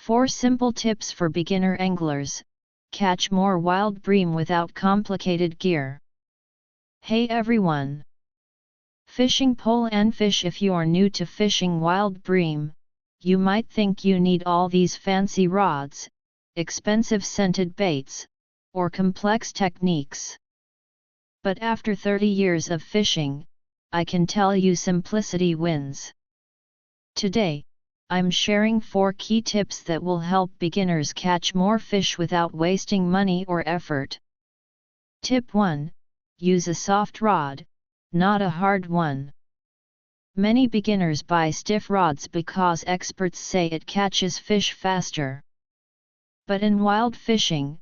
4 simple tips for beginner anglers. Catch more wild bream without complicated gear. Hey everyone! Fishing pole and fish. If you're new to fishing wild bream, you might think you need all these fancy rods, expensive scented baits, or complex techniques. But after 30 years of fishing, I can tell you simplicity wins. Today, I'm sharing 4 key tips that will help beginners catch more fish without wasting money or effort. Tip 1. Use a soft rod, not a hard one. Many beginners buy stiff rods because experts say it catches fish faster. But in wild fishing,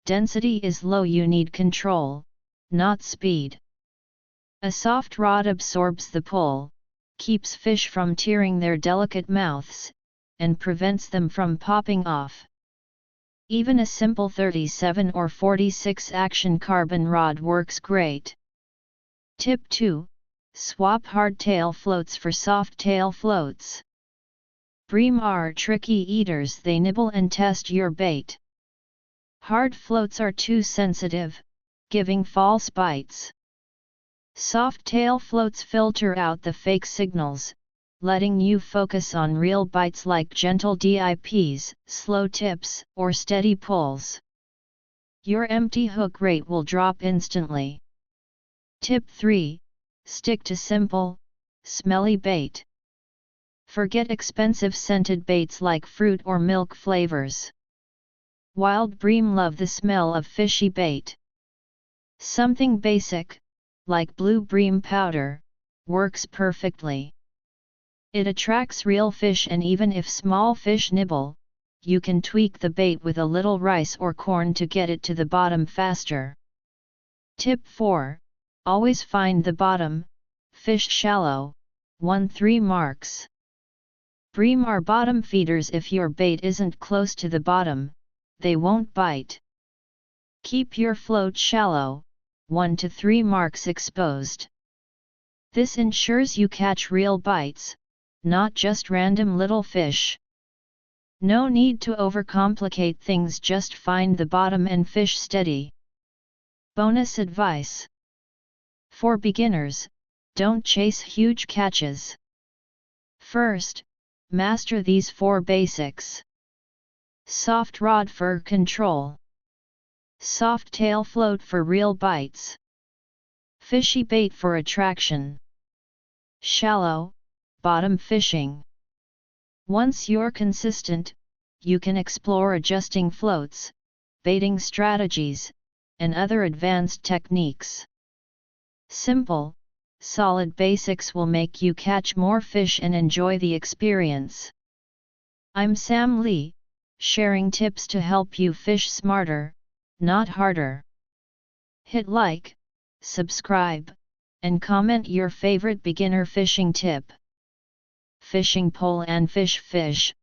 density is low. You need control, not speed. A soft rod absorbs the pull, keeps fish from tearing their delicate mouths, and prevents them from popping off. Even a simple 37 or 46 action carbon rod works great. Tip 2. Swap hardtail floats for soft tail floats. Bream are tricky eaters. They nibble and test your bait. Hard floats are too sensitive, giving false bites. Soft tail floats filter out the fake signals, letting you focus on real bites like gentle dips, slow tips, or steady pulls. Your empty hook rate will drop instantly. Tip 3. Stick to simple, smelly bait. Forget expensive scented baits like fruit or milk flavors. Wild bream love the smell of fishy bait. Something basic, like blue bream powder, works perfectly. It attracts real fish, and even if small fish nibble, you can tweak the bait with a little rice or corn to get it to the bottom faster. Tip 4. Always find the bottom. Fish shallow. 1-3 marks. Bream are bottom feeders. If your bait isn't close to the bottom, they won't bite. Keep your float shallow, 1-3 marks exposed. This ensures you catch real bites, not just random little fish. No need to overcomplicate things, just find the bottom and fish steady. Bonus advice. For beginners, don't chase huge catches. First, master these 4 basics. Soft rod for control. Soft tail float for real bites. Fishy bait for attraction. Shallow, bottom fishing. Once you're consistent, you can explore adjusting floats, baiting strategies, and other advanced techniques. Simple, solid basics will make you catch more fish and enjoy the experience. I'm Sam Lee, sharing tips to help you fish smarter, not harder. Hit like, subscribe, and comment your favorite beginner fishing tip. Fishing pole and fish.